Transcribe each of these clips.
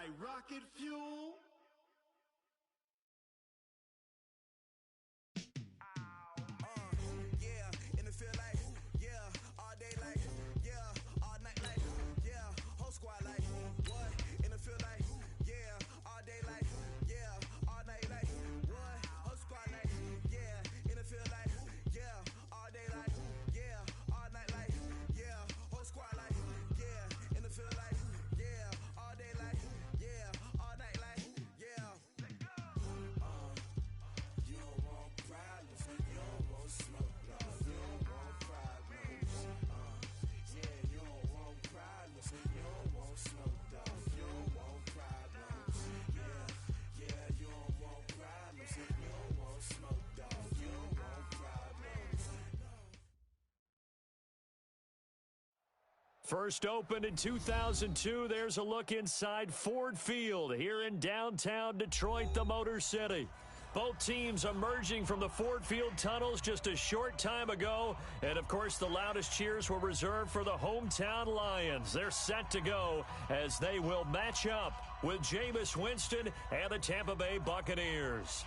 my rocket fuel? Yeah, in the field like, yeah, all day like, yeah, all night like, yeah, whole squad like, what? In the field like, yeah, all day like, yeah, all night like, what? Whole squad like, yeah, in the field like, yeah, all day like, yeah, all night like, yeah, whole squad like, yeah, in the field like, yeah, all day like, yeah, all night like, yeah. You don't want problems, you don't want smoke, dog. You don't want problems. Yeah, you don't want problems, you don't want smoke, dog. You don't want problems. Yeah, you don't want problems, you don't want smoke, dog. You don't want problems. First opened in 2002, there's a look inside Ford Field here in downtown Detroit, the Motor City. Both teams emerging from the Ford Field tunnels just a short time ago. And, of course, the loudest cheers were reserved for the hometown Lions. They're set to go as they will match up with Jameis Winston and the Tampa Bay Buccaneers.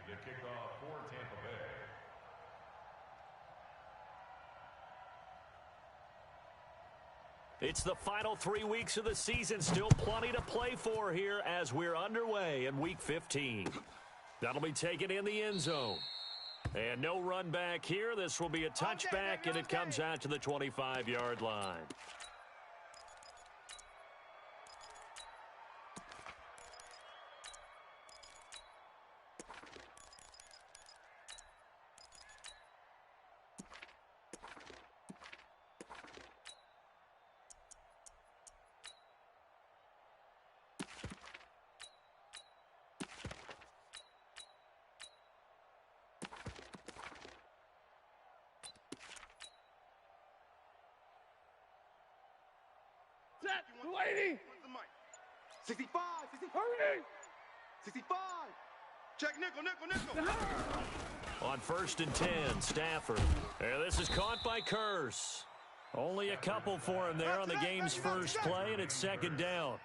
To kick off for Tampa Bay. It's the final 3 weeks of the season. Still plenty to play for here as we're underway in Week 15. That'll be taken in the end zone. And no run back here. This will be a touchback, and it comes out to the 25-yard line. Set, 280. 65, 60, hurry. 65. Check nickel. On 1st and 10, Stafford. And this is caught by Curse. Only a couple for him there on the game's first play, and it's second down.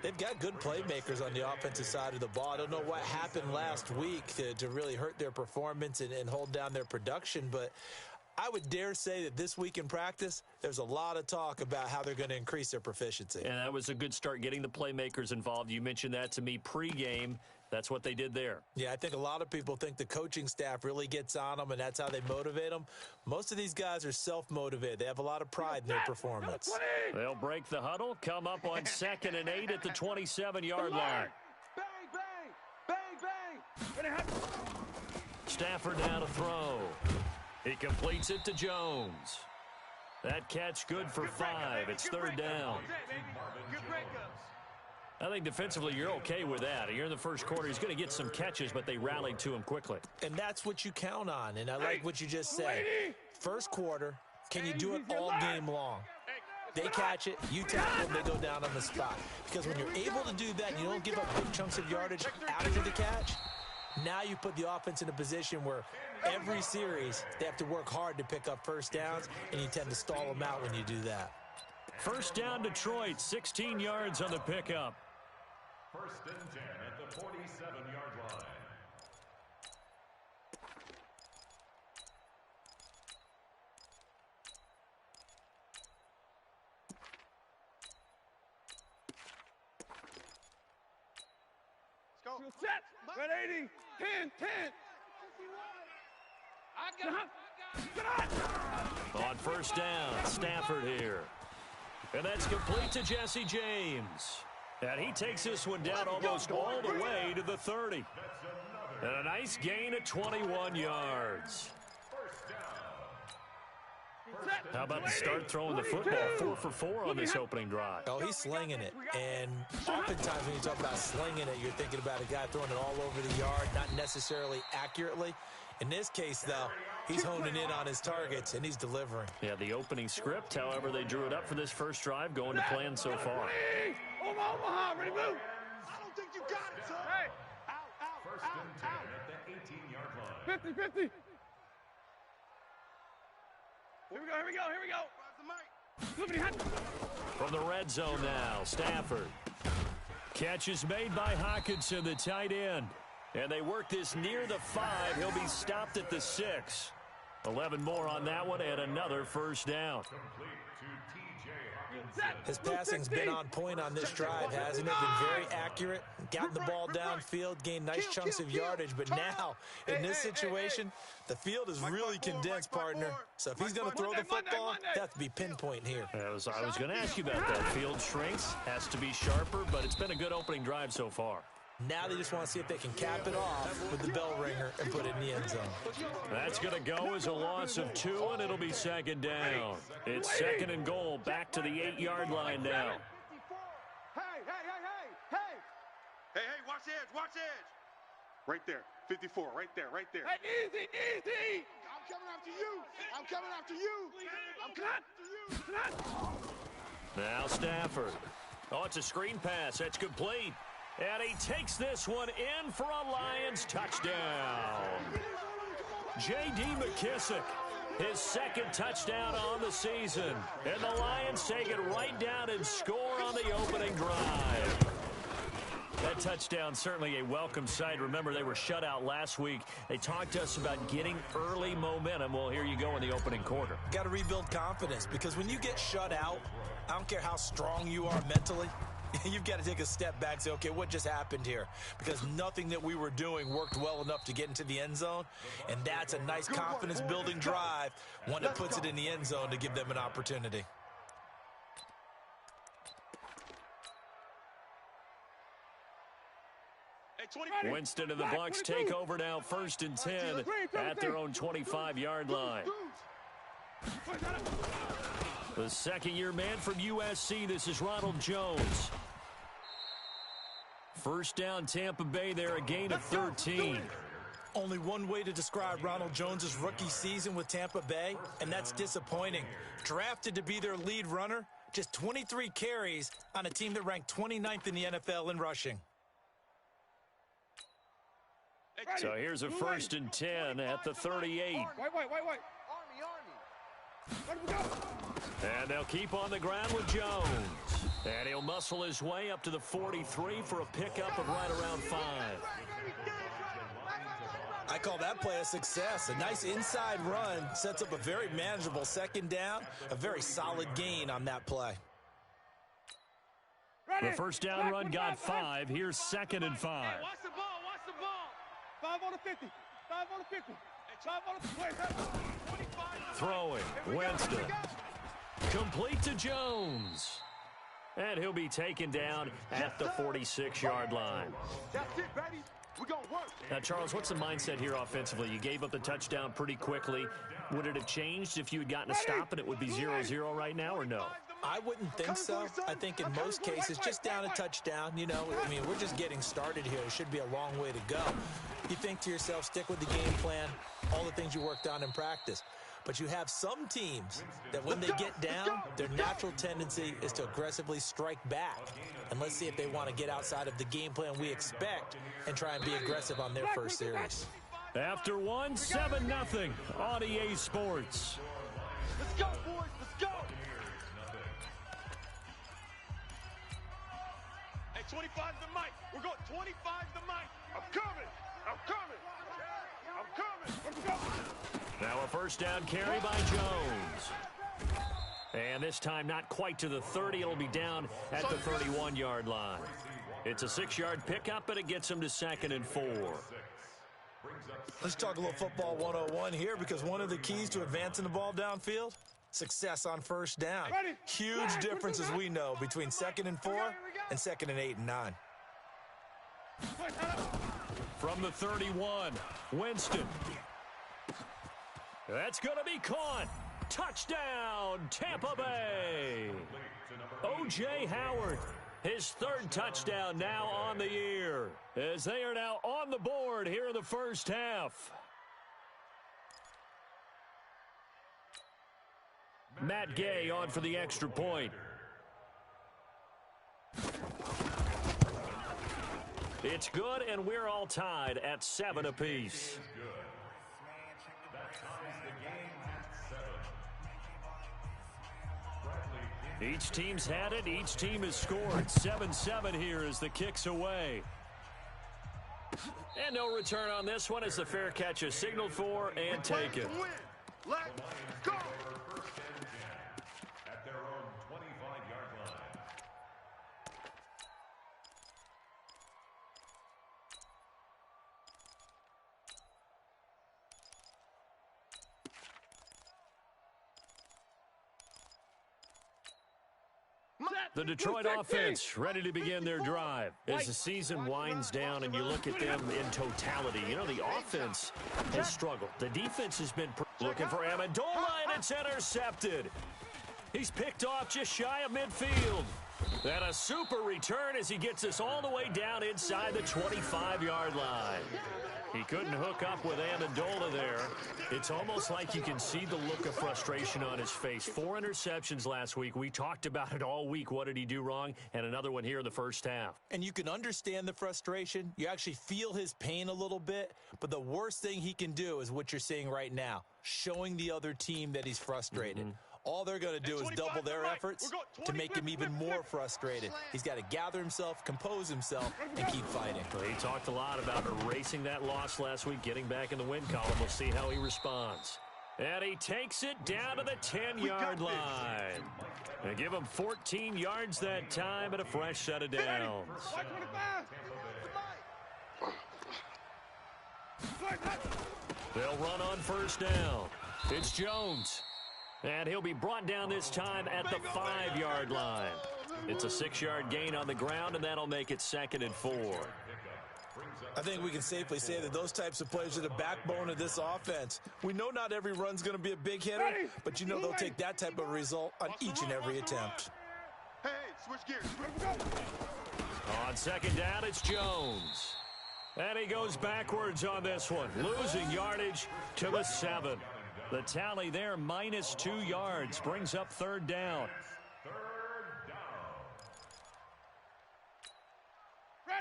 They've got good playmakers on the offensive side of the ball. I don't know what happened last week to really hurt their performance and hold down their production, but I would dare say that this week in practice, there's a lot of talk about how they're going to increase their proficiency. And that was a good start, getting the playmakers involved. You mentioned that to me pregame. That's what they did there. Yeah, I think a lot of people think the coaching staff really gets on them, and that's how they motivate them. Most of these guys are self-motivated. They have a lot of pride in their performance. They'll break the huddle, come up on 2nd and 8 at the 27-yard line. Bang, bang. Stafford now to throw. He completes it to Jones. That catch good for 5. It's 3rd down. I think defensively you're okay with that. Here in the first quarter, he's going to get some catches, but they rallied to him quickly. And that's what you count on, and I like what you just said. First quarter, can you do it all game long? They catch it, you tackle them, they go down on the spot. Because when you're able to do that and you don't give up big chunks of yardage after the catch, now you put the offense in a position where every series they have to work hard to pick up first downs, and you tend to stall them out when you do that. First down, Detroit, 16 yards on the pickup. 1st and 10 at the 47-yard line. Let's go. Set, 180, 10. On 1st down, Stafford here. And that's complete to Jesse James. And he takes this one down almost all the way to the 30. And a nice gain of 21 yards. How about the start throwing the football? 4 for 4 on this opening drive. Oh, he's slinging it. And oftentimes when you talk about slinging it, you're thinking about a guy throwing it all over the yard, not necessarily accurately. In this case, though, he's honing in on his targets, and he's delivering. Yeah, the opening script, however, they drew it up for this first drive, going to plan so far. Omaha, ready, move. I don't think you got it, son. Hey. First and 10 at the 18-yard line. 50. Here we go. From the red zone now, Stafford. Catch is made by Hawkinson, the tight end. And they work this near the 5. He'll be stopped at the 6. 11 more on that one and another first down. His passing's been on point on this drive, hasn't it? Been very accurate, gotten the ball downfield, gained nice chunks of yardage. But now, in this situation, the field is really condensed, partner. So if he's going to throw the football, that has to be pinpoint here. I was going to ask you about that. Field shrinks, has to be sharper, but it's been a good opening drive so far. Now they just want to see if they can cap it off with the bell ringer and put it in the end zone. That's going to go as a loss of 2, and it'll be second down. It's second and goal, back to the 8-yard line now. Hey, watch edge. Right there, 54, right there. Hey, easy. I'm coming after you. Now Stafford. Oh, it's a screen pass. That's complete. And he takes this one in for a Lions touchdown. J.D. McKissick, his second touchdown on the season. And the Lions take it right down and score on the opening drive. That touchdown, certainly a welcome sight. Remember, they were shut out last week. They talked to us about getting early momentum. Well, here you go in the opening quarter. Got to rebuild confidence, because when you get shut out, I don't care how strong you are mentally, you've got to take a step back and say, okay, what just happened here? Because nothing that we were doing worked well enough to get into the end zone, and that's a nice confidence-building drive, one that puts it in the end zone to give them an opportunity. Winston and the Bucs take over now, first and 10 at their own 25-yard line. The second-year man from USC, this is Ronald Jones. First down, Tampa Bay there, a gain of 13. Only one way to describe Ronald Jones' rookie season with Tampa Bay, and that's disappointing. Drafted to be their lead runner, just 23 carries on a team that ranked 29th in the NFL in rushing. So here's a first and 10 at the 38. White. And they'll keep on the ground with Jones. And he'll muscle his way up to the 43 for a pickup of right around 5. I call that play a success. A nice inside run sets up a very manageable second down, a very solid gain on that play. The first down run got 5. Here's second and 5. Hey, watch the ball. 5 on the 50. 5 on the 50. 5 on the 50. Throwing, Winston. Complete to Jones. And he'll be taken down at the 46-yard line. That's it, baby. We're going to work. Now, Charles, what's the mindset here offensively? You gave up the touchdown pretty quickly. Would it have changed if you had gotten a stop and it would be 0-0 right now, or no? I wouldn't think so. I think in most cases, just down a touchdown, you know, I mean, we're just getting started here. It should be a long way to go. You think to yourself, stick with the game plan, all the things you worked on in practice. But you have some teams that when they get down, their natural tendency is to aggressively strike back. And let's see if they want to get outside of the game plan we expect and try and be aggressive on their first series. After 7-0 on EA Sports. Let's go, boys. Let's go. Hey, 25's the mic. We're going 25's the mic. I'm coming. Let's go. Now a first down carry by Jones. And this time not quite to the 30. It'll be down at the 31-yard line. It's a 6-yard pickup, but it gets him to second and 4. Let's talk a little football 101 here, because one of the keys to advancing the ball downfield, success on first down. Huge difference, as we know, between second and 4 and second and 8 and 9. From the 31, Winston. That's going to be caught. Touchdown, Tampa Bay. O.J. Howard, his third touchdown now on the year, as they are now on the board here in the first half. Matt Gay on for the extra point. It's good, and we're all tied at 7 apiece. Each team's had it. Each team has scored. 7-7 here as the kick's away. And no return on this one as the fair catch is signaled for and taken. Let's go! At their own 25-yard line. The Detroit offense ready to begin their drive. As the season winds down and you look at them in totality, you know, the offense has struggled. The defense has been looking for Amendola, and it's intercepted. He's picked off just shy of midfield. And a super return as he gets us all the way down inside the 25-yard line. He couldn't hook up with Amendola there. It's almost like you can see the look of frustration on his face. 4 interceptions last week. We talked about it all week. What did he do wrong? And another one here in the first half. And you can understand the frustration. You actually feel his pain a little bit. But the worst thing he can do is what you're seeing right now, showing the other team that he's frustrated. All they're going to do is double their efforts to make him even more frustrated. He's got to gather himself, compose himself, and keep fighting. Well, he talked a lot about erasing that loss last week, getting back in the win column. We'll see how he responds. And he takes it down to the 10-yard line. And give him 14 yards that time and a fresh set of downs. They'll run on first down. It's Jones. And he'll be brought down this time at the 5-yard line. It's a 6-yard gain on the ground, and that'll make it 2nd and 4. I think we can safely say that those types of plays are the backbone of this offense. We know not every run's going to be a big hitter, but you know they'll take that type of result on each and every attempt. Hey, switch gears. On 2nd down, it's Jones. And he goes backwards on this one, losing yardage to the 7. The tally there, minus 2 yards, brings up 3rd down.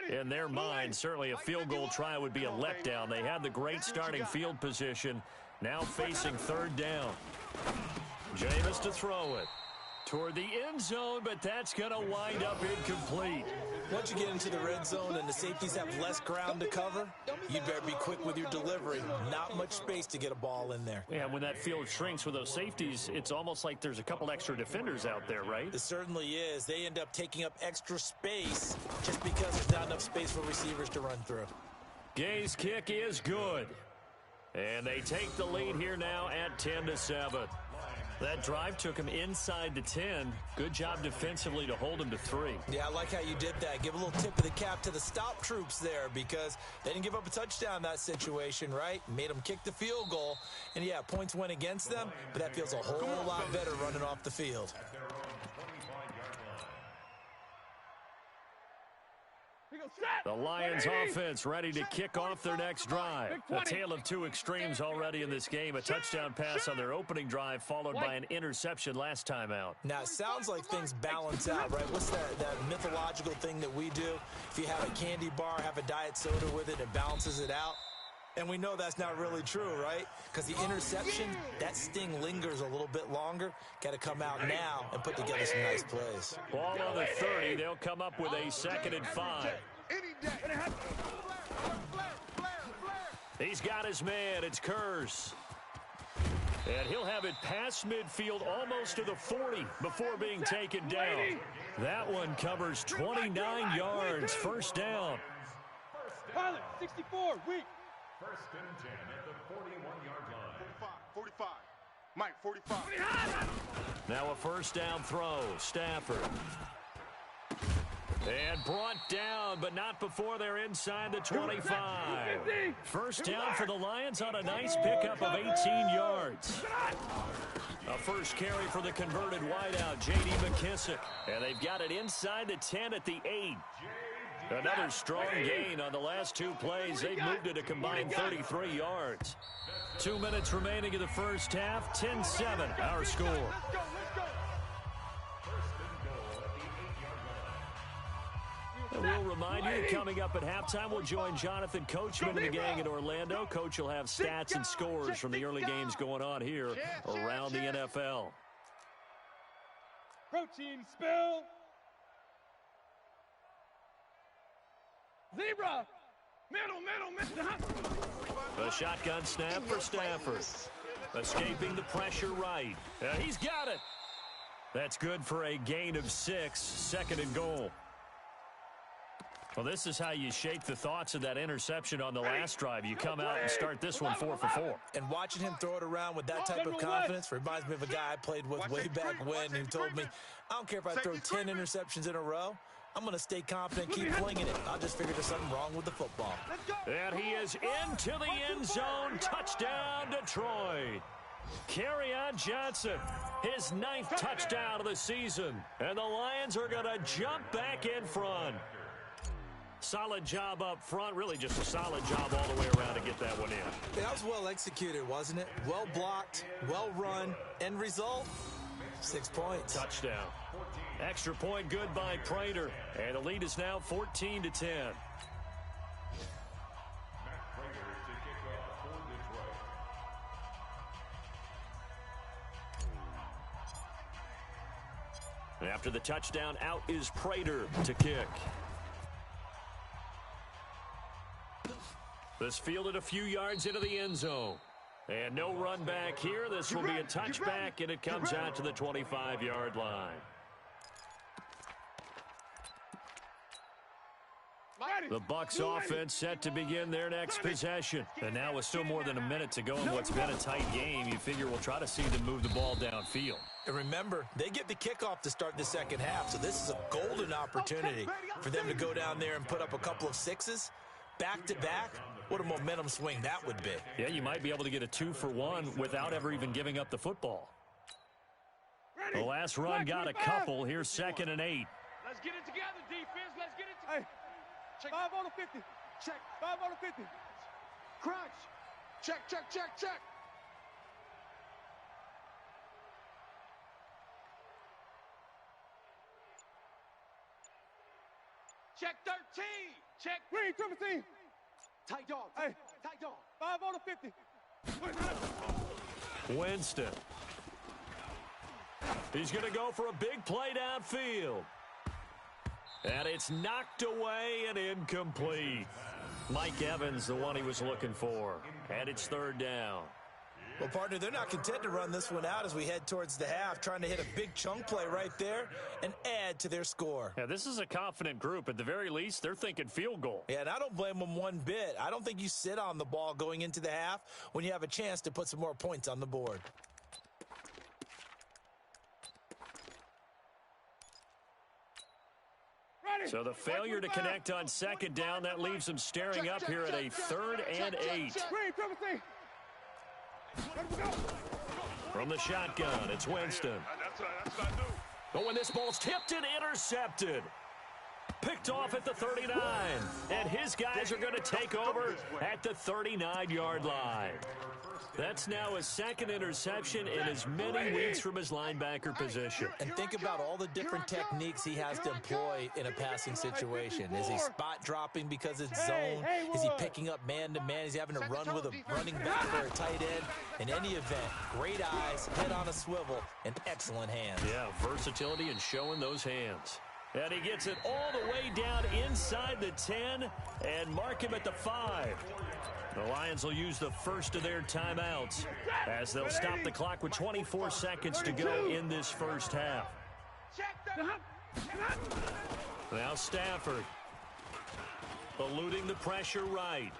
In their mind, certainly a field goal try would be a letdown. They had the great starting field position, now facing 3rd down. Jameis to throw it toward the end zone, but that's going to wind up incomplete. Once you get into the red zone and the safeties have less ground to cover, you better be quick with your delivery. Not much space to get a ball in there. Yeah, when that field shrinks with those safeties, it's almost like there's a couple extra defenders out there, right? It certainly is. They end up taking up extra space just because there's not enough space for receivers to run through. Gay's kick is good. And they take the lead here now at 10-7. That drive took him inside the 10. Good job defensively to hold him to 3. Yeah, I like how you did that. Give a little tip of the cap to the stop troops there because they didn't give up a touchdown in that situation, right? Made them kick the field goal. And, yeah, points went against them, but that feels a whole lot better running off the field. The Lions offense ready to kick off their next drive. A tale of 2 extremes already in this game. A touchdown pass on their opening drive followed by an interception last time out. Now, it sounds like things balance out, right? What's that mythological thing that we do? If you have a candy bar, have a diet soda with it, it balances it out. And we know that's not really true, right? Because the interception, that sting lingers a little bit longer. Got to come out now and put together some nice plays. Ball on the 30. They'll come up with a 2nd and 5. He's got his man. It's Kurz. And he'll have it past midfield almost to the 40 before being taken down. That one covers 29 yards. First down. Pilot, 64, weak. 1st and 10 at the 41-yard line. 45. Mike, 45. Now a first down throw. Stafford. And brought down, but not before they're inside the 25. First down for the Lions on a nice pickup of 18 yards. A first carry for the converted wideout, J.D. McKissick. And they've got it inside the 10 at the 8. Another strong gain on the last two plays. They've moved it a combined 33 yards. 2 minutes remaining in the first half. 10-7, our score. Let's go. And we'll remind you, coming up at halftime, we'll join Jonathan Coachman and the gang in Orlando. Coach will have stats and scores from the early games going on here around the NFL. Protein spill. Zebra. Middle. The shotgun snap for Stafford. Escaping the pressure right. He's got it. That's good for a gain of 6, second and goal. Well, this is how you shake the thoughts of that interception on the last drive. You come out and start this one 4 for 4. And watching him throw it around with that type of confidence reminds me of a guy I played with way back when who told me, I don't care if I throw 10 interceptions in a row. I'm going to stay confident, keep flinging it. I'll just figure there's something wrong with the football. And he is into the end zone. Touchdown, Detroit. Kerryon Johnson, his 9th touchdown of the season. And the Lions are going to jump back in front. Solid job up front. Really just a solid job all the way around to get that one in. That was well executed, wasn't it? Well blocked, well run. End result, 6 points. Touchdown. Extra point good by Prater. And the lead is now 14-10. After the touchdown, out is Prater to kick. This fielded a few yards into the end zone. And no run back here. This will be a touchback, and it comes out to the 25-yard line. The Bucs offense set to begin their next possession. And now with still more than a minute to go in what's been a tight game, you figure we'll try to see them move the ball downfield. And remember, they get the kickoff to start the second half, so this is a golden opportunity for them to go down there and put up a couple of 6s. Back-to-back, what a momentum swing that would be. Yeah, you might be able to get a 2-for-1 without ever even giving up the football. The last run got a couple. Here's 2nd and 8. Let's get it together, defense. Let's get it together. Hey, 5 on the 50. Check. 5 on the 50. Crunch. Check. Check 13. Check. Green, 17. Tight dog. Hey. Tight dog. 5 on the 50. Winston. He's going to go for a big play downfield. And it's knocked away and incomplete. Mike Evans, the one he was looking for. And it's 3rd down. Well, partner, they're not content to run this one out as we head towards the half, trying to hit a big chunk play right there and add to their score. Yeah, this is a confident group. At the very least, they're thinking field goal. Yeah, and I don't blame them one bit. I don't think you sit on the ball going into the half when you have a chance to put some more points on the board. So the failure to connect on 2nd down, that leaves them staring up here at a 3rd and 8. From the shotgun, it's Winston. That's what I do. But when this ball's tipped and intercepted, picked off at the 39, and his guys are going to take over at the 39-yard line. That's now his 2nd interception in as many weeks from his linebacker position. And think about all the different techniques he has to employ in a passing situation. Is he spot dropping because it's zone? Is he picking up man-to-man? Is he having to run with a running back or a tight end? In any event, great eyes, head on a swivel, and excellent hands. Yeah, versatility and showing those hands. And he gets it all the way down inside the 10 and mark him at the 5. The Lions will use the first of their timeouts as they'll stop the clock with 24 seconds to go in this first half. Now Stafford eluding the pressure right.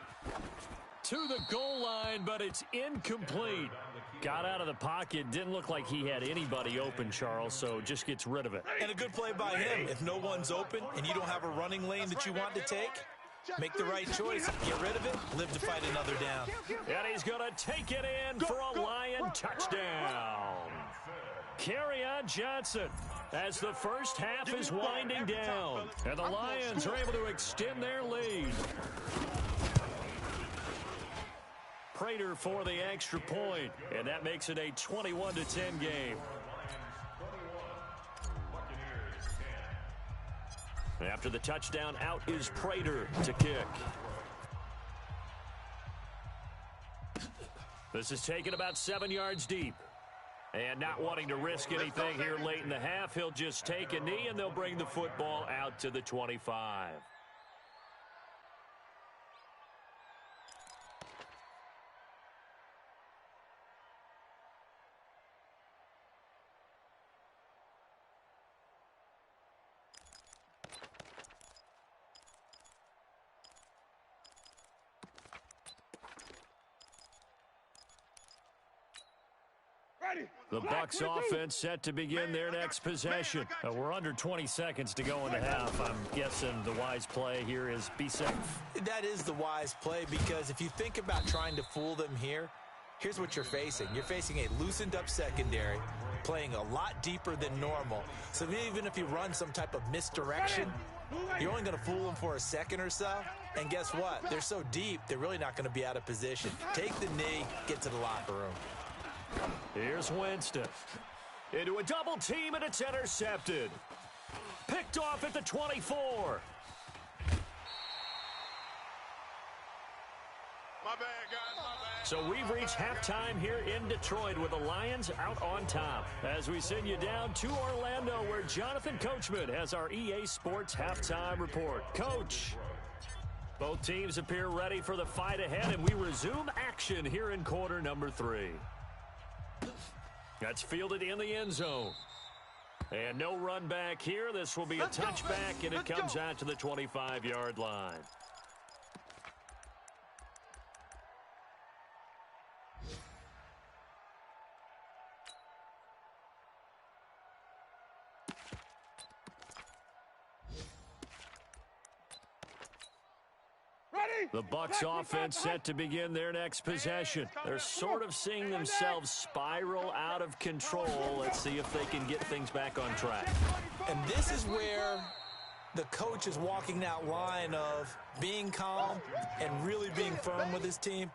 To the goal line, but it's incomplete. Got out of the pocket. Didn't look like he had anybody open, Charles, so just gets rid of it. And a good play by him. If no one's open and you don't have a running lane that you want to take, make the right choice. Get rid of it. Live to fight another down. And he's going to take it in for a Lion touchdown. Kerryon Johnson as the first half is winding down. And the Lions are able to extend their lead. Prater for the extra point, and that makes it a 21-10 game. After the touchdown, out is Prater to kick. This is taken about 7 yards deep. And not wanting to risk anything here late in the half, he'll just take a knee, and they'll bring the football out to the 25. The Bucs offense set to begin their next possession. We're under 20 seconds to go in the half. I'm guessing the wise play here is be safe. That is the wise play, because if you think about trying to fool them here, here's what you're facing. You're facing a loosened up secondary, playing a lot deeper than normal. So even if you run some type of misdirection, you're only going to fool them for a second or so. And guess what? They're so deep, they're really not going to be out of position. Take the knee, get to the locker room. Here's Winston. Into a double team, and it's intercepted. Picked off at the 24. My bad, guys, my bad. So we've reached halftime here in Detroit with the Lions out on top. As we send you down to Orlando, where Jonathan Coachman has our EA Sports halftime report. Coach. Both teams appear ready for the fight ahead, and we resume action here in quarter number 3. That's fielded in the end zone. And no run back here. This will be a touchback, and it comes out to the 25-yard line. The Bucs offense set to begin their next possession. They're sort of seeing themselves spiral out of control. Let's see if they can get things back on track. And this is where the coach is walking that line of being calm and really being firm with his team.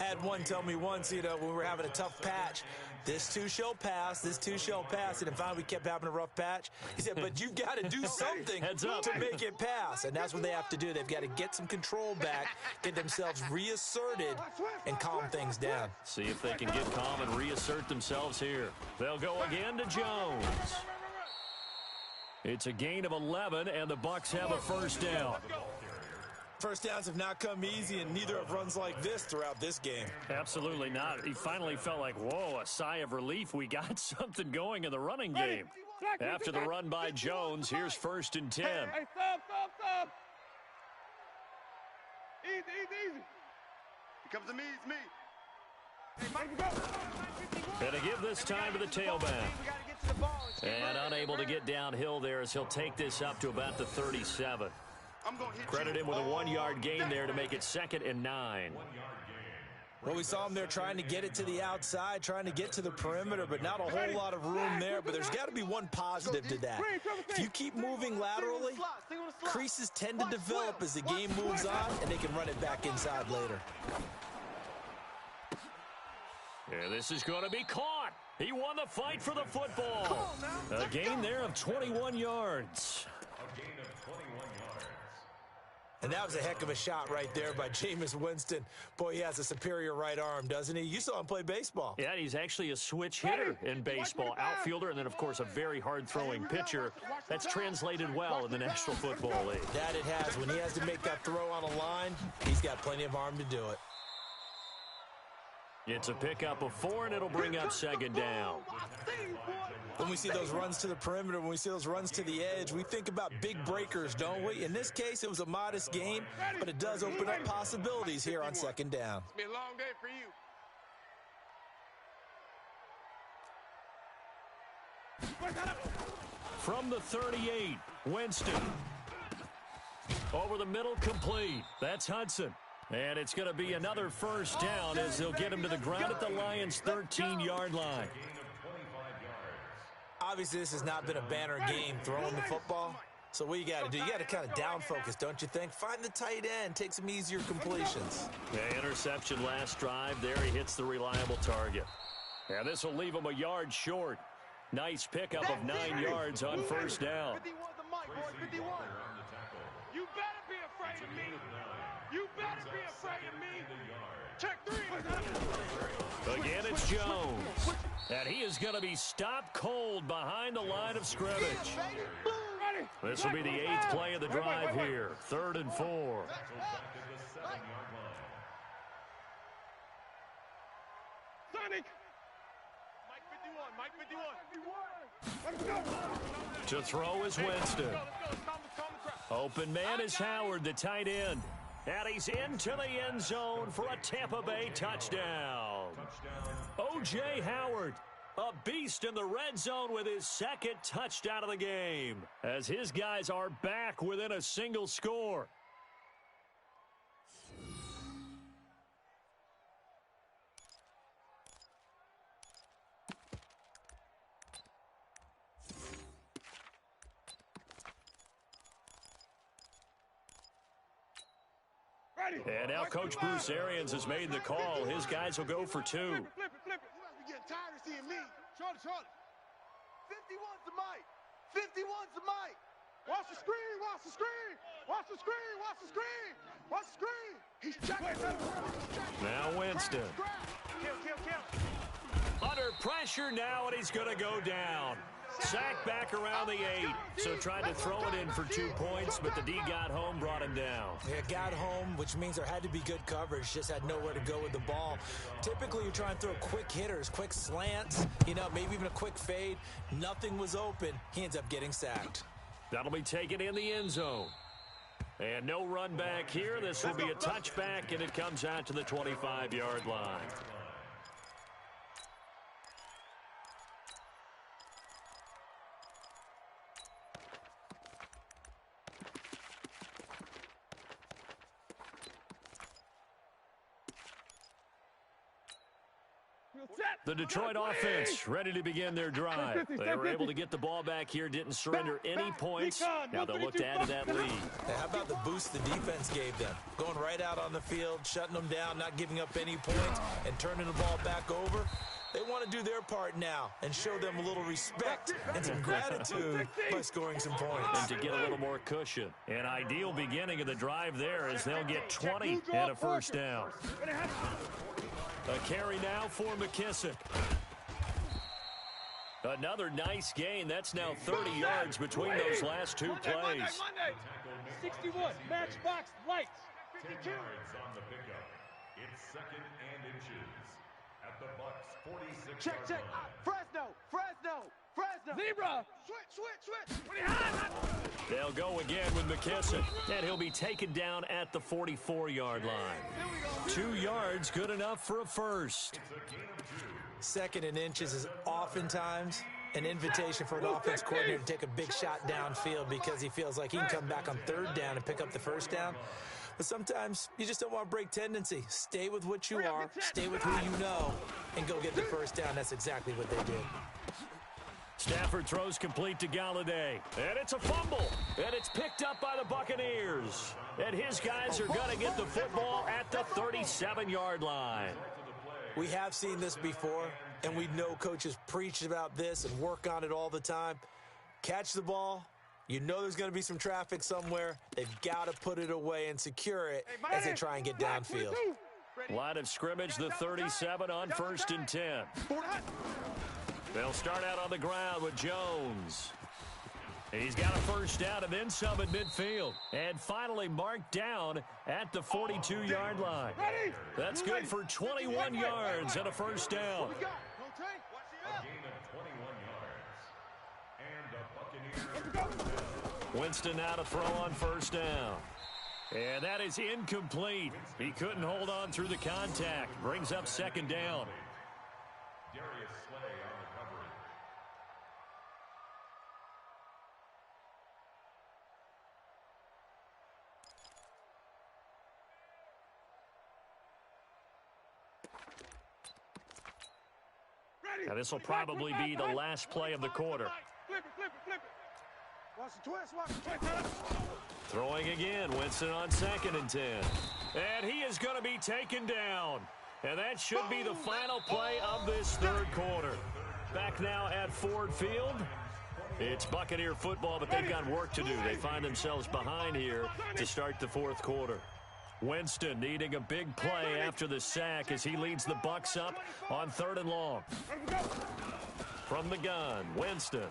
I had one tell me once, when we were having a tough patch, this too shall pass, this too shall pass. And then finally we kept having a rough patch. He said, but you've got to do something to make it pass. And that's what they have to do. They've got to get some control back, get themselves reasserted, and calm things down. See if they can get calm and reassert themselves here. They'll go again to Jones. It's a gain of 11, and the Bucs have a first down. First downs have not come easy, and neither have runs like this throughout this game. Absolutely not. He finally felt like, whoa, a sigh of relief. We got something going in the running game. After the run by Jones, here's 1st and 10. Hey, stop. Easy. It comes to me, it's me. Hey, Mike, And to give this time to the tailback. And unable to get downhill there as he'll take this up to about the 37. Credit him with a 1-yard gain there to make it 2nd and 9. Well, we saw him there trying to get it to the outside, trying to get to the perimeter, but not a whole lot of room there. But there's got to be one positive to that. If you keep moving laterally, creases tend to develop as the game moves on, and they can run it back inside later. Yeah, this is going to be caught. He won the fight for the football. A gain there of 21 yards. And that was a heck of a shot right there by Jameis Winston. Boy, he has a superior right arm, doesn't he? You saw him play baseball. Yeah, he's actually a switch hitter in baseball. Outfielder, and then, of course, a very hard-throwing pitcher. That's translated well in the National Football League. That it has. When he has to make that throw on a line, he's got plenty of arm to do it. It's a pickup of 4, and it'll bring up 2nd down. When we see those runs to the perimeter, when we see those runs to the edge, we think about big breakers, don't we? In this case, it was a modest gain, but it does open up possibilities here on 2nd down. It's been a long day for you. From the 38, Winston. Over the middle, complete. That's Hudson. And it's going to be another first down as they'll get him to the ground at the Lions' 13-yard line. Obviously, this has not been a banner game throwing the football. So what you got to do, you got to kind of down focus, don't you think? Find the tight end, take some easier completions. Yeah, interception last drive. There he hits the reliable target. And this will leave him a yard short. Nice pickup of 9 yards on first down. 51 the mic, boy, 51. You better be afraid of me. You better be afraid of me. Check 3. Again, it's Jones. And he is going to be stopped cold behind the line of scrimmage. This will be the 8th play of the drive here. 3rd and 4. Sonic. Mike 51. To throw is Winston. Open man is Howard, the tight end. And he's into the end zone for a Tampa Bay touchdown. O.J. Howard, a beast in the red zone with his 2nd touchdown of the game, as his guys are back within a single score. And now Coach Bruce Arians has made the call. His guys will go for 2. Flip it. You getting tired of seeing me. Charlie. 51's the mic. 51's the mic. Watch the screen. Watch the screen. He's checking. Now Winston. Kill. Under pressure now, and he's going to go down. Sacked back around the 8, so tried to throw it in for 2 points, but the D got home, brought him down. Yeah, got home, which means there had to be good coverage, just had nowhere to go with the ball. Typically, you try and throw quick hitters, quick slants, maybe even a quick fade. Nothing was open. He ends up getting sacked. That'll be taken in the end zone. And no run back here. This will be a touchback, and it comes out to the 25-yard line. The Detroit offense ready to begin their drive. They were able to get the ball back here, didn't surrender any points. Now they'll look to add to that lead. Hey, how about the boost the defense gave them? Going right out on the field, shutting them down, not giving up any points, and turning the ball back over. They want to do their part now and show them a little respect and some gratitude by scoring some points. And to get a little more cushion. An ideal beginning of the drive there as they'll get 20 and a first down. A carry now for McKissick. Another nice gain. That's now 30 yards between those last 2 plays. 61, matchbox lights. 10 yards on the pickup. It's 2nd and inches at the Bucks' 46-yard Check. line. Fresno. Zebra. Switch. They'll go again with McKissick, and he'll be taken down at the 44-yard line. 2 yards, good enough for a first. 2nd and inches is oftentimes an invitation for an offense coordinator to take a big shot downfield because he feels like he can come back on 3rd down and pick up the first down. But sometimes you just don't want to break tendency. Stay with what you are, stay with who you know, and go get the first down. That's exactly what they did. Stafford throws complete to Galladay. And it's a fumble. And it's picked up by the Buccaneers. And his guys are going to get the football at the 37-yard line. We have seen this before, and we know coaches preach about this and work on it all the time. Catch the ball. You know there's going to be some traffic somewhere. They've got to put it away and secure it as they try and get downfield. Line of scrimmage, the 37 on 1st and 10. They'll start out on the ground with Jones. He's got a first down and then some at midfield. And finally marked down at the 42-yard line. That's good for 21 yards and a first down. A gain of 21 yards. And a Buccaneers. Winston now to throw on first down. And that is incomplete. He couldn't hold on through the contact. Brings up 2nd down. Now, this will probably be the last play of the quarter. Flip it. Watch the twist. Throwing again. Winston on 2nd and 10. And he is going to be taken down. And that should be the final play of this third quarter. Back now at Ford Field. It's Buccaneer football, but they've got work to do. They find themselves behind here to start the fourth quarter. Winston needing a big play after the sack as he leads the Bucs up on 3rd and long. From the gun, Winston.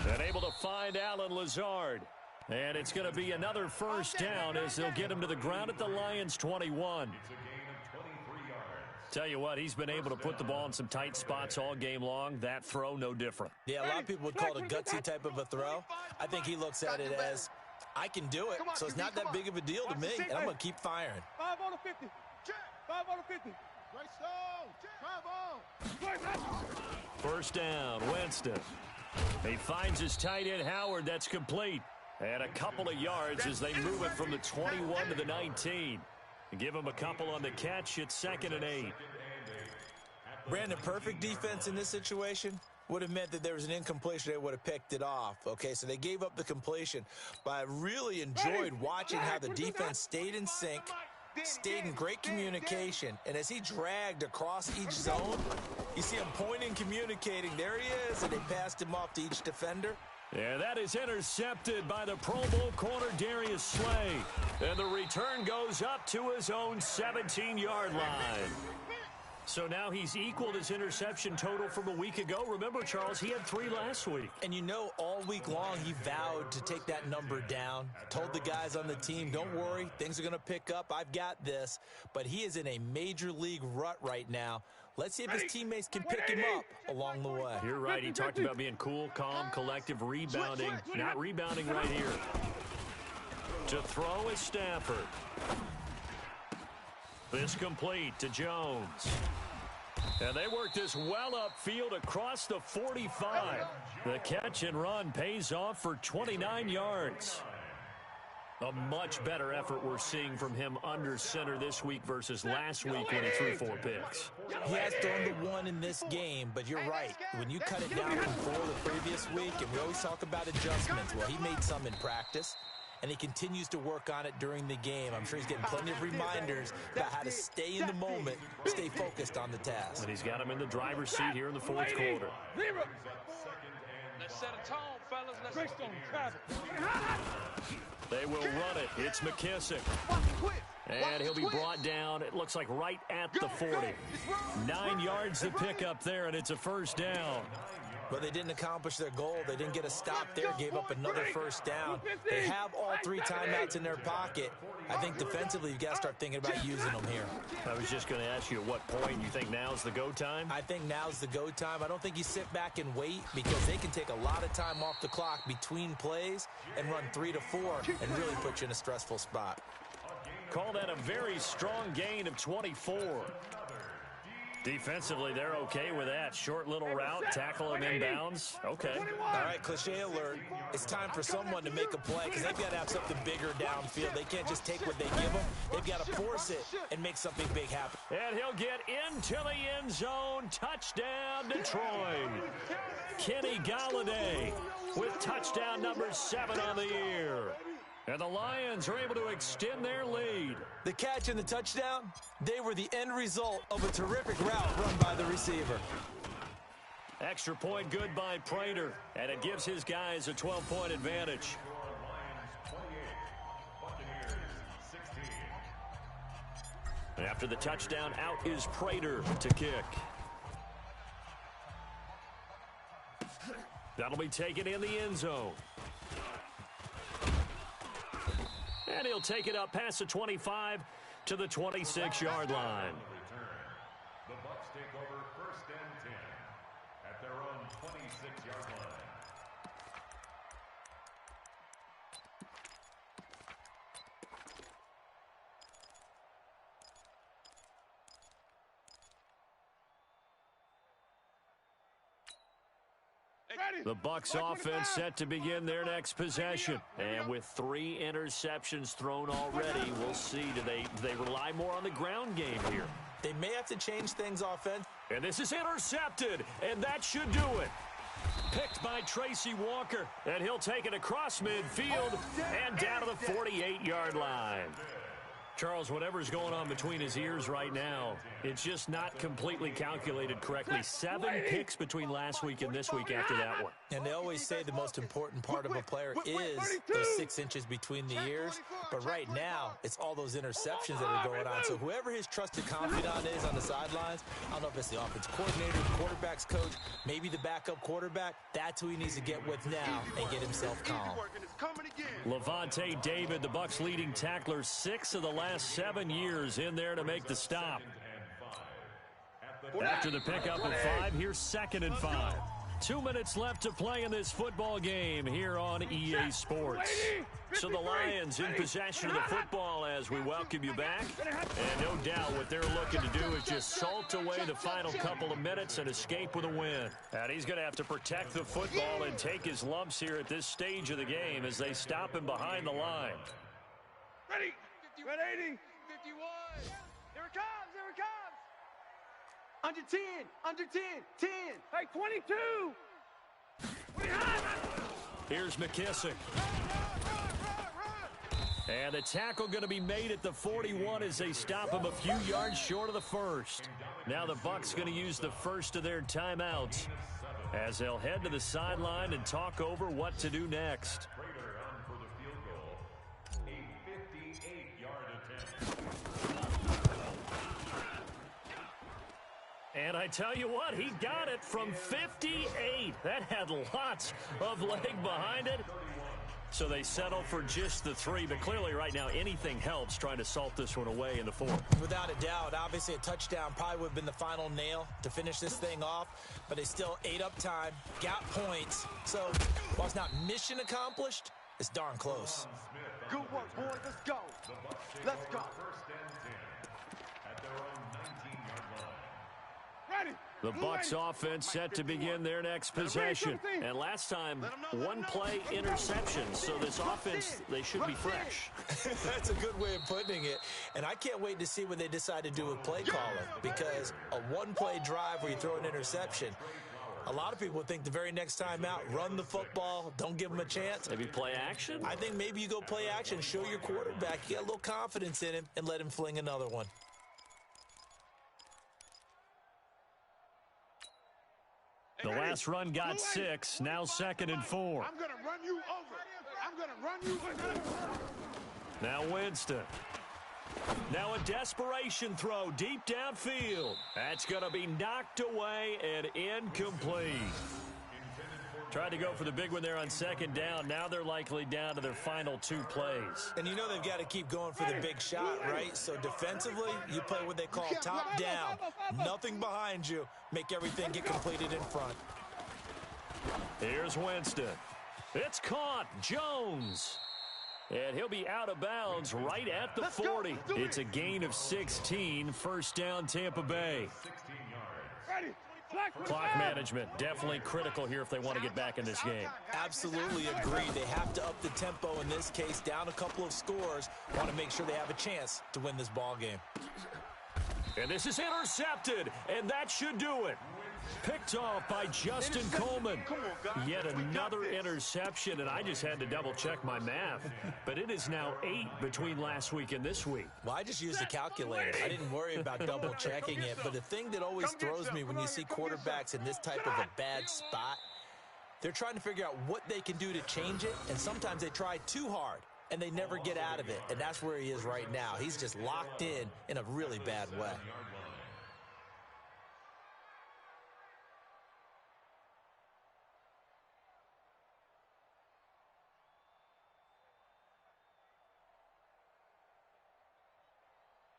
And able to find Allen Lazard. And it's going to be another first down as they'll get him to the ground at the Lions' 21. Tell you what, he's been able to put the ball in some tight spots all game long. That throw, no different. Yeah, a lot of people would call it a gutsy type of a throw. I think he looks at it as, I can do it, so it's not that big of a deal to me, and I'm going to keep firing. 5 on the 50. 5 on the 50. Great stone. First down, Winston. He finds his tight end, Howard. That's complete. And a couple of yards as they move it from the 21 to the 19. Give him a couple on the catch. It's 2nd and 8. Brandon, perfect defense in this situation would have meant that there was an incompletion. They would have picked it off. Okay, so they gave up the completion. But I really enjoyed watching how the defense stayed in sync, stayed in great communication. And as he dragged across each zone, you see him pointing, communicating. There he is, and they passed him off to each defender. Yeah, that is intercepted by the Pro Bowl corner, Darius Slay. And the return goes up to his own 17-yard line. So now he's equaled his interception total from a week ago. Remember, Charles, he had 3 last week. And you know, all week long he vowed to take that number down. Told the guys on the team, don't worry, things are going to pick up. I've got this. But he is in a major league rut right now. Let's see if his teammates can pick him up along the way. You're right. He talked about being cool, calm, collective, rebounding. Not rebounding right here. To throw is Stafford. This complete to Jones. And they work this well upfield across the 45. The catch and run pays off for 29 yards. A much better effort we're seeing from him under center this week versus last week when he threw 4 picks. He has thrown the 1 in this game, but you're right. When you cut it down from 4 the previous week, and we always talk about adjustments, well, he made some in practice, and he continues to work on it during the game. I'm sure he's getting plenty of reminders about how to stay in the moment, stay focused on the task. And he's got him in the driver's seat here in the fourth quarter. Let's set a tone, fellas. Let's They will run it. It's McKissick. And he'll be brought down, it looks like right at the 40. 9 yards to pick up there, and it's a first down. But they didn't accomplish their goal. They didn't get a stop there, gave up another first down. They have all 3 timeouts in their pocket. I think defensively you've got to start thinking about using them here. I was just going to ask you at what point you think now's the go time? I think now's the go time. I don't think you sit back and wait because they can take a lot of time off the clock between plays and run 3 to 4 and really put you in a stressful spot. Call that a very strong gain of 24. Defensively, they're okay with that. Short little route, tackle him inbounds. Okay. All right, cliche alert. It's time for someone to make a play because they've got to have something bigger downfield. They can't just take what they give them. They've got to force it and make something big happen. And he'll get into the end zone. Touchdown, Detroit. Kenny Galladay with touchdown number 7 on the year. And the Lions are able to extend their lead. The catch and the touchdown, they were the end result of a terrific route run by the receiver. Extra point good by Prater, and it gives his guys a 12-point advantage. After the touchdown, out is Prater to kick. That'll be taken in the end zone. And he'll take it up past the 25 to the 26-yard line. The Bucs take over 1st and 10 at their own 26-yard line. The Bucs offense set to begin their next possession. And with 3 interceptions thrown already, we'll see. Do they rely more on the ground game here? They may have to change things offense. And this is intercepted, and that should do it. Picked by Tracy Walker, and he'll take it across midfield and down to the 48-yard line. Charles, whatever's going on between his ears right now, it's just not completely calculated correctly. 7 picks between last week and this week after that one. And they always say the most important part of a player is those 6 inches between the ears. But right now, it's all those interceptions that are going on. So whoever his trusted confidant is on the sidelines, I don't know if it's the offense coordinator, the quarterback's coach, maybe the backup quarterback, that's who he needs to get with now and get himself calm. Levante David, the Bucs' leading tackler, 6 of the last 7 years in there to make the stop. After the pickup of 5, here's 2nd and 5. 2 minutes left to play in this football game here on EA Sports. So the Lions in possession of the football as we welcome you back. And no doubt what they're looking to do is just salt away the final couple of minutes and escape with a win. And he's going to have to protect the football and take his lumps here at this stage of the game as they stop him behind the line. Ready. 180. 51. Here it comes. Here it comes. Under 10. Under 10. 10. Hey, 22. Here's McKissick. And the tackle going to be made at the 41 as they stop him a few yards short of the first. Now the Bucs going to use the first of their timeouts as they'll head to the sideline and talk over what to do next. And I tell you what, he got it from 58. That had lots of leg behind it. So they settle for just the 3. But clearly right now anything helps trying to salt this one away in the 4th. Without a doubt, obviously a touchdown probably would have been the final nail to finish this thing off. But they still ate up time, got points. So while it's not mission accomplished, it's darn close. Good work, boys. Let's go. Let's go. The Bucs offense set to begin their next possession. And last time, 1-play interception. So this offense, they should be fresh. That's a good way of putting it. And I can't wait to see what they decide to do with play calling. Because a 1-play drive where you throw an interception, a lot of people think the very next time out, run the football, don't give them a chance. Maybe play action? I think maybe you go play action, show your quarterback, you got a little confidence in him, and let him fling another one. The last run got 6, now 2nd and 4. I'm going to run you over. I'm going to run you over. Now Winston. Now a desperation throw deep downfield. That's going to be knocked away and incomplete. Tried to go for the big one there on 2nd down. Now they're likely down to their final 2 plays. And you know they've got to keep going for the big shot, right? So defensively, you play what they call top down. Nothing behind you. Make everything get completed in front. Here's Winston. It's caught. Jones. And he'll be out of bounds right at the 40. It's a gain of 16. First down, Tampa Bay. Ready. Clock management definitely critical here if they want to get back in this game. Absolutely agree. They have to up the tempo in this case, down a couple of scores. Want to make sure they have a chance to win this ball game. And this is intercepted, and that should do it. Picked off by Justin Coleman. Yet another interception, and I just had to double-check my math. But it is now 8 between last week and this week. Well, I just used a calculator. I didn't worry about double-checking it. But the thing that always throws me when you see quarterbacks in this type of a bad spot, they're trying to figure out what they can do to change it, and sometimes they try too hard, and they never get out of it. And that's where he is right now. He's just locked in a really bad way.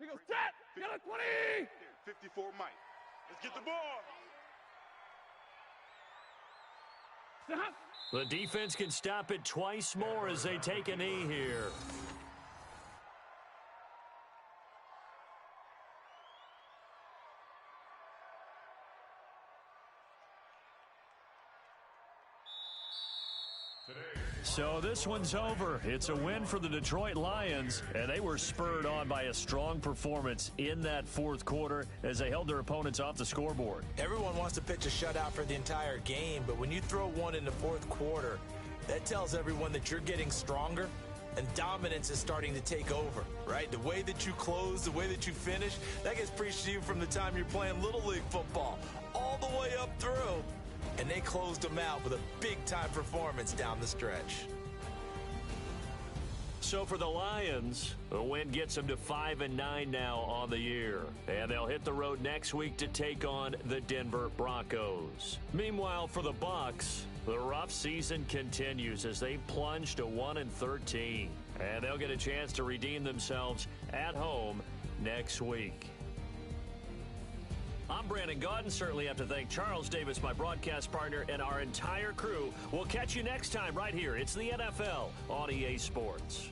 He goes, set! Get a 20! 54 Mike. Let's get the ball. Stop. The defense can stop it twice more as they take a knee here. Today. So this one's over. It's a win for the Detroit Lions, and they were spurred on by a strong performance in that fourth quarter as they held their opponents off the scoreboard. Everyone wants to pitch a shutout for the entire game, but when you throw one in the fourth quarter, that tells everyone that you're getting stronger and dominance is starting to take over, right? The way that you close, the way that you finish, that gets preached to you from the time you're playing Little League football all the way up through. And they closed them out with a big-time performance down the stretch. So for the Lions, the win gets them to 5-9 now on the year. And they'll hit the road next week to take on the Denver Broncos. Meanwhile, for the Bucs, the rough season continues as they plunge to 1-13. And they'll get a chance to redeem themselves at home next week. I'm Brandon Gaudin. Certainly have to thank Charles Davis, my broadcast partner, and our entire crew. We'll catch you next time right here. It's the NFL on EA Sports.